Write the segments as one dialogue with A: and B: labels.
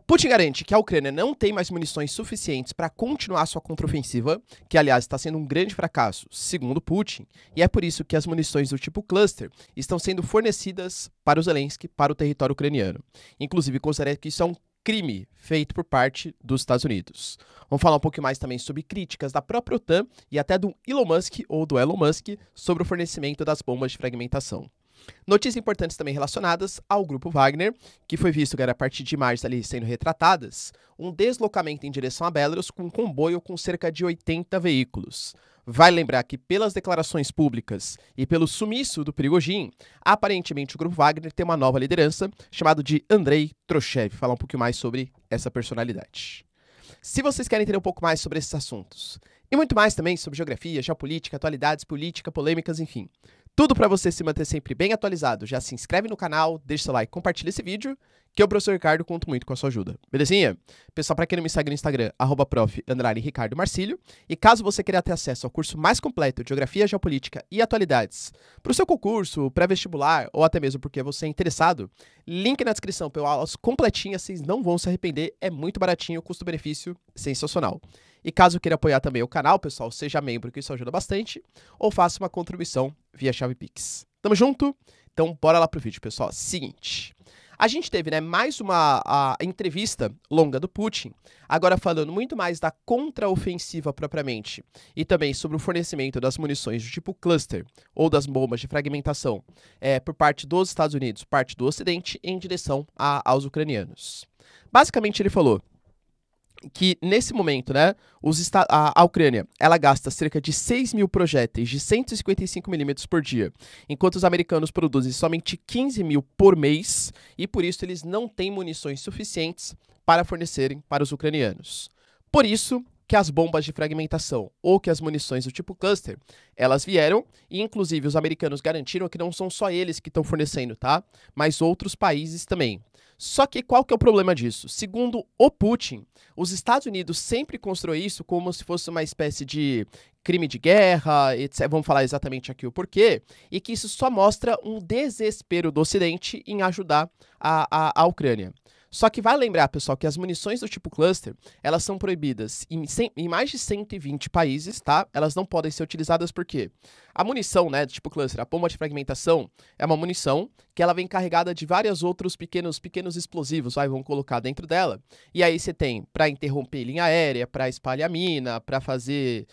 A: Putin garante que a Ucrânia não tem mais munições suficientes para continuar sua contraofensiva, que aliás está sendo um grande fracasso, segundo Putin, e é por isso que as munições do tipo cluster estão sendo fornecidas para o Zelensky, para o território ucraniano. Inclusive, considera que isso é um crime feito por parte dos Estados Unidos. Vamos falar um pouco mais também sobre críticas da própria OTAN e até do Elon Musk ou do Elon Musk sobre o fornecimento das bombas de fragmentação. Notícias importantes também relacionadas ao grupo Wagner, que foi visto que era a partir de março ali sendo retratadas, um deslocamento em direção a Belarus com um comboio com cerca de 80 veículos. Vale lembrar que pelas declarações públicas e pelo sumiço do Prigozhin, aparentemente o grupo Wagner tem uma nova liderança, chamado de Andrei Trochev. Falar um pouquinho mais sobre essa personalidade. Se vocês querem entender um pouco mais sobre esses assuntos, e muito mais também sobre geografia, geopolítica, atualidades, política, polêmicas, enfim, tudo para você se manter sempre bem atualizado, já se inscreve no canal, deixa seu like, compartilha esse vídeo, que eu, professor Ricardo, conto muito com a sua ajuda. Belezinha? Pessoal, para quem não me segue no Instagram, @prof_Ricardo Marcílio. E caso você queira ter acesso ao curso mais completo de Geografia, Geopolítica e Atualidades, para o seu concurso, pré-vestibular ou até mesmo porque você é interessado, link na descrição, pelo aulas completinhas, vocês não vão se arrepender, é muito baratinho, custo-benefício sensacional. E caso queira apoiar também o canal, pessoal, seja membro, que isso ajuda bastante, ou faça uma contribuição via chave Pix. Tamo junto? Então, bora lá pro vídeo, pessoal. Seguinte, a gente teve, né, mais uma entrevista longa do Putin, agora falando muito mais da contraofensiva propriamente, e também sobre o fornecimento das munições do tipo cluster, ou das bombas de fragmentação, por parte dos Estados Unidos, parte do Ocidente, em direção aos ucranianos. Basicamente, ele falou que nesse momento, né, a Ucrânia, ela gasta cerca de 6 mil projéteis de 155mm por dia, enquanto os americanos produzem somente 15 mil por mês, e por isso eles não têm munições suficientes para fornecerem para os ucranianos. Por isso que as bombas de fragmentação ou que as munições do tipo cluster, elas vieram e inclusive os americanos garantiram que não são só eles que estão fornecendo, tá? Mas outros países também. Só que qual que é o problema disso? Segundo o Putin, os Estados Unidos sempre constroem isso como se fosse uma espécie de crime de guerra, etc. Vamos falar exatamente aqui o porquê, e que isso só mostra um desespero do Ocidente em ajudar a Ucrânia. Só que vale lembrar, pessoal, que as munições do tipo cluster, elas são proibidas em mais de 120 países, tá? Elas não podem ser utilizadas porque a munição, né, do tipo cluster, a bomba de fragmentação, é uma munição que ela vem carregada de vários outros pequenos explosivos, vamos colocar dentro dela. E aí você tem para interromper linha aérea, para espalhar mina, para fazer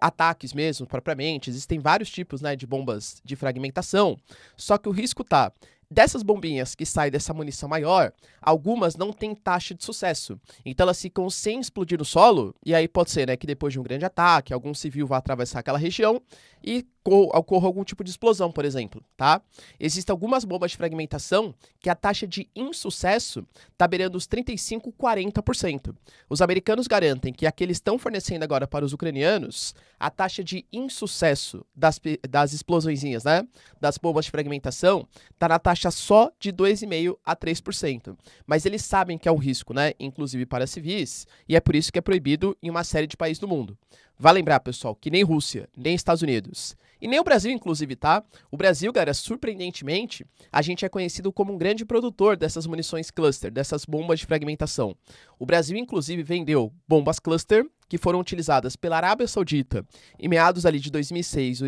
A: ataques mesmo, propriamente. Existem vários tipos, né, de bombas de fragmentação. Só que o risco tá dessas bombinhas que saem dessa munição maior, algumas não têm taxa de sucesso. Então elas ficam sem explodir no solo, e aí pode ser, né, que depois de um grande ataque, algum civil vá atravessar aquela região e ocorra algum tipo de explosão, por exemplo, tá? Existem algumas bombas de fragmentação que a taxa de insucesso está beirando os 35, 40%. Os americanos garantem que a que eles estão fornecendo agora para os ucranianos, a taxa de insucesso das explosõezinhas, né, das bombas de fragmentação, está na taxa só de 2,5% a 3%. Mas eles sabem que é um risco, né, inclusive para civis, e é por isso que é proibido em uma série de países do mundo. Vale lembrar, pessoal, que nem Rússia, nem Estados Unidos, e nem o Brasil, inclusive, tá? O Brasil, galera, surpreendentemente, a gente é conhecido como um grande produtor dessas munições cluster, dessas bombas de fragmentação. O Brasil, inclusive, vendeu bombas cluster que foram utilizadas pela Arábia Saudita em meados ali de 2016,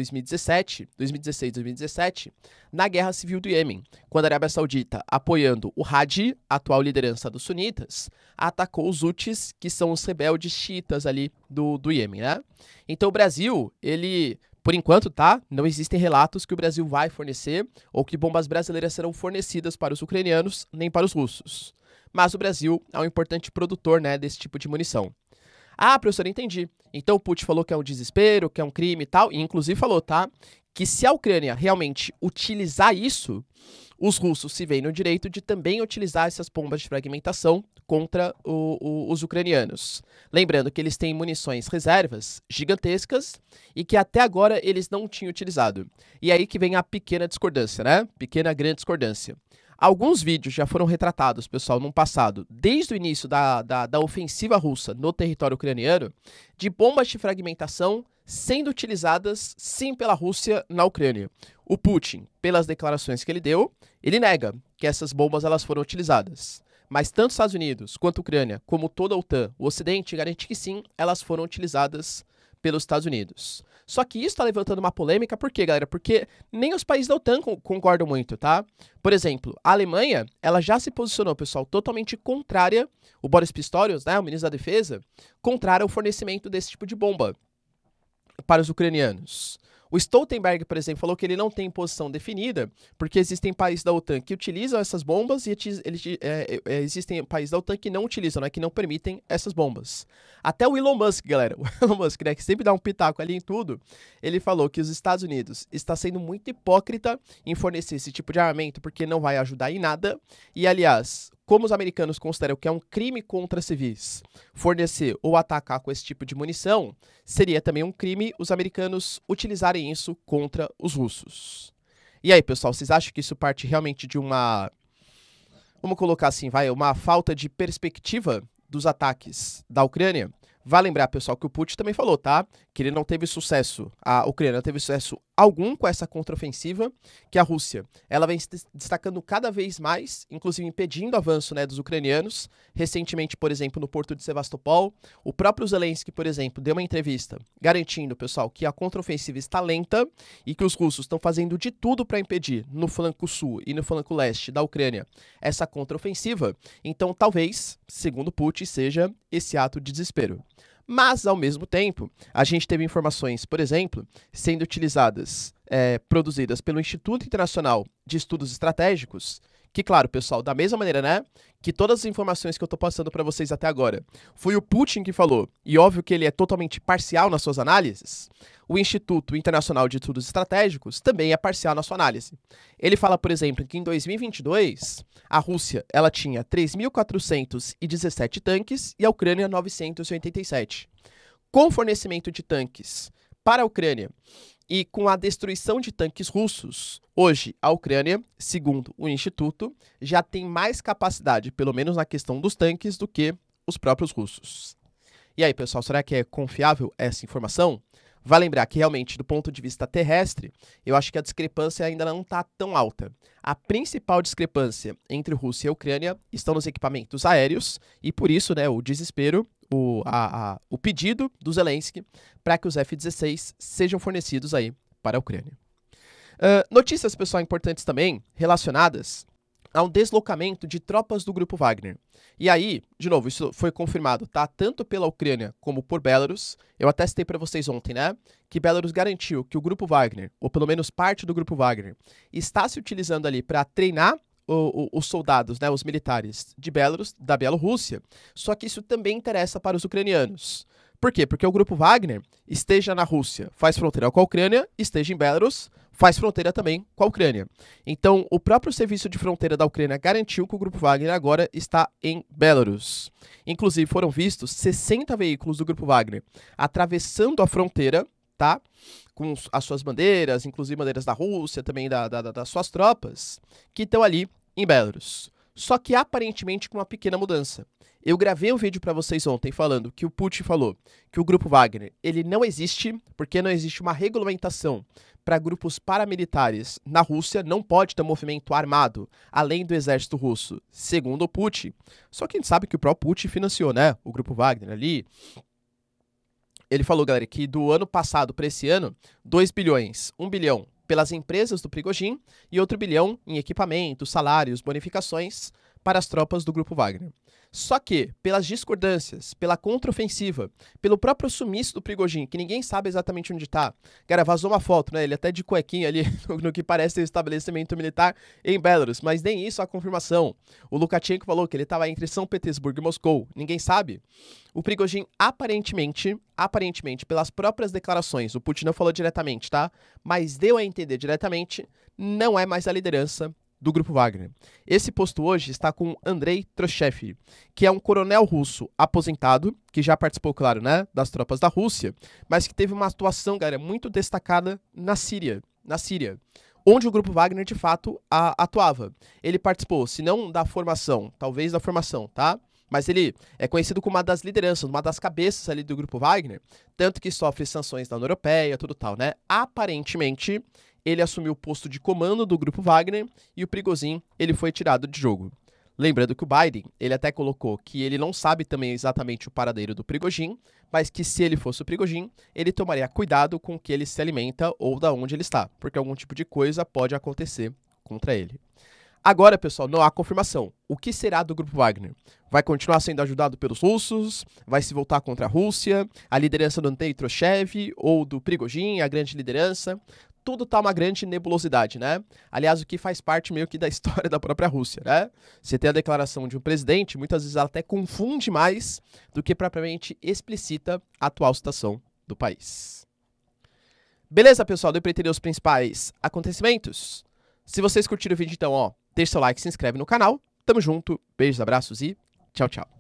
A: 2017, na Guerra Civil do Iêmen, quando a Arábia Saudita, apoiando o Hadi, a atual liderança dos sunitas, atacou os Houthis, que são os rebeldes xiitas ali do Iêmen, né? Então o Brasil, ele, por enquanto, tá? Não existem relatos que o Brasil vai fornecer ou que bombas brasileiras serão fornecidas para os ucranianos nem para os russos. Mas o Brasil é um importante produtor, né, desse tipo de munição. Ah, professor, entendi. Então o Putin falou que é um desespero, que é um crime e tal, e inclusive falou, tá, que se a Ucrânia realmente utilizar isso, os russos se veem no direito de também utilizar essas bombas de fragmentação contra os ucranianos. Lembrando que eles têm munições reservas gigantescas e que até agora eles não tinham utilizado. E aí que vem a pequena discordância, né? Pequena grande discordância. Alguns vídeos já foram retratados, pessoal, no passado, desde o início da ofensiva russa no território ucraniano, de bombas de fragmentação sendo utilizadas, sim, pela Rússia na Ucrânia. O Putin, pelas declarações que ele deu, ele nega que essas bombas elas foram utilizadas. Mas tanto os Estados Unidos quanto a Ucrânia, como toda a OTAN, o Ocidente garante que sim, elas foram utilizadas pelos Estados Unidos. Só que isso está levantando uma polêmica, por quê, galera? Porque nem os países da OTAN concordam muito, tá? Por exemplo, a Alemanha, ela já se posicionou, pessoal, totalmente contrária, o Boris Pistorius, né, o ministro da Defesa, contrária ao fornecimento desse tipo de bomba para os ucranianos. O Stoltenberg, por exemplo, falou que ele não tem posição definida, porque existem países da OTAN que utilizam essas bombas e existem países da OTAN que não utilizam, né, que não permitem essas bombas. Até o Elon Musk, galera, o Elon Musk, né, que sempre dá um pitaco ali em tudo, ele falou que os Estados Unidos está sendo muito hipócrita em fornecer esse tipo de armamento porque não vai ajudar em nada. E, aliás, como os americanos consideram que é um crime contra civis fornecer ou atacar com esse tipo de munição, seria também um crime os americanos utilizarem isso contra os russos. E aí, pessoal, vocês acham que isso parte realmente de uma, vamos colocar assim, uma falta de perspectiva dos ataques da Ucrânia? Vai lembrar, pessoal, que o Putin também falou, tá? Que ele não teve sucesso, a Ucrânia não teve sucesso algum com essa contraofensiva, que a Rússia, ela vem se destacando cada vez mais, inclusive impedindo o avanço, né, dos ucranianos. Recentemente, por exemplo, no porto de Sevastopol, o próprio Zelensky, por exemplo, deu uma entrevista garantindo, pessoal, que a contraofensiva está lenta e que os russos estão fazendo de tudo para impedir, no flanco sul e no flanco leste da Ucrânia, essa contraofensiva. Então, talvez, segundo Putin, seja esse ato de desespero. Mas, ao mesmo tempo, a gente teve informações, por exemplo, sendo utilizadas, produzidas pelo Instituto Internacional de Estudos Estratégicos, que, claro, pessoal, da mesma maneira, né, que todas as informações que eu tô passando para vocês até agora foi o Putin que falou, e óbvio que ele é totalmente parcial nas suas análises, o Instituto Internacional de Estudos Estratégicos também é parcial na sua análise. Ele fala, por exemplo, que em 2022, a Rússia, ela tinha 3.417 tanques e a Ucrânia 987. Com o fornecimento de tanques para a Ucrânia e com a destruição de tanques russos, hoje a Ucrânia, segundo o Instituto, já tem mais capacidade, pelo menos na questão dos tanques, do que os próprios russos. E aí, pessoal, será que é confiável essa informação? Vai lembrar que realmente, do ponto de vista terrestre, eu acho que a discrepância ainda não está tão alta. A principal discrepância entre Rússia e a Ucrânia estão nos equipamentos aéreos e, por isso, né, o desespero, o pedido do Zelensky para que os F-16 sejam fornecidos aí para a Ucrânia. Notícias, pessoal, importantes também relacionadas a um deslocamento de tropas do Grupo Wagner. E aí, de novo, isso foi confirmado, tá? Tanto pela Ucrânia como por Belarus. Eu até citei para vocês ontem, né? Que Belarus garantiu que o Grupo Wagner, ou pelo menos parte do Grupo Wagner, está se utilizando ali para treinar os soldados, né, os militares de Belarus, da Bielorrússia, só que isso também interessa para os ucranianos. Por quê? Porque o Grupo Wagner esteja na Rússia, faz fronteira com a Ucrânia, esteja em Belarus, faz fronteira também com a Ucrânia. Então, o próprio serviço de fronteira da Ucrânia garantiu que o Grupo Wagner agora está em Belarus. Inclusive, foram vistos 60 veículos do Grupo Wagner atravessando a fronteira, tá? Com as suas bandeiras, inclusive bandeiras da Rússia, também das suas tropas, que estão ali em Belarus. Só que aparentemente com uma pequena mudança. Eu gravei um vídeo para vocês ontem falando que o Putin falou que o Grupo Wagner ele não existe porque não existe uma regulamentação para grupos paramilitares na Rússia, não pode ter um movimento armado além do exército russo, segundo o Putin. Só que a gente sabe que o próprio Putin financiou, né, o Grupo Wagner ali. Ele falou, galera, que do ano passado para esse ano, 2 bilhões, 1 bilhão pelas empresas do Prigozhin e outro bilhão em equipamentos, salários, bonificações para as tropas do Grupo Wagner. Só que, pelas discordâncias, pela contraofensiva, pelo próprio sumiço do Prigozhin, que ninguém sabe exatamente onde está, cara, vazou uma foto, né, ele até de cuequinha ali, no que parece ser estabelecimento militar em Belarus, mas nem isso a confirmação. O Lukashenko falou que ele estava entre São Petersburgo e Moscou, ninguém sabe. O Prigozhin, aparentemente, pelas próprias declarações, o Putin não falou diretamente, tá? Mas deu a entender diretamente, não é mais a liderança do Grupo Wagner. Esse posto hoje está com Andrei Troshev, que é um coronel russo aposentado, que já participou, claro, né, das tropas da Rússia, mas que teve uma atuação, galera, muito destacada na Síria, onde o Grupo Wagner, de fato, atuava. Ele participou, se não da formação, talvez da formação, tá? Mas ele é conhecido como uma das lideranças, uma das cabeças ali do Grupo Wagner, tanto que sofre sanções da União Europeia, tudo tal, né? Aparentemente, ele assumiu o posto de comando do Grupo Wagner e o Prigozhin, ele foi tirado de jogo. Lembrando que o Biden, ele até colocou que ele não sabe também exatamente o paradeiro do Prigozhin, mas que se ele fosse o Prigozhin, ele tomaria cuidado com o que ele se alimenta ou da onde ele está, porque algum tipo de coisa pode acontecer contra ele. Agora, pessoal, não há confirmação. O que será do Grupo Wagner? Vai continuar sendo ajudado pelos russos? Vai se voltar contra a Rússia? A liderança do Andrei Troshev ou do Prigozhin, a grande liderança? Tudo tá uma grande nebulosidade, né? Aliás, o que faz parte meio que da história da própria Rússia, né? Você tem a declaração de um presidente, muitas vezes ela até confunde mais do que propriamente explicita a atual situação do país. Beleza, pessoal? Deu pra entender os principais acontecimentos? Se vocês curtiram o vídeo, então, ó, deixa seu like, se inscreve no canal. Tamo junto, beijos, abraços e tchau, tchau.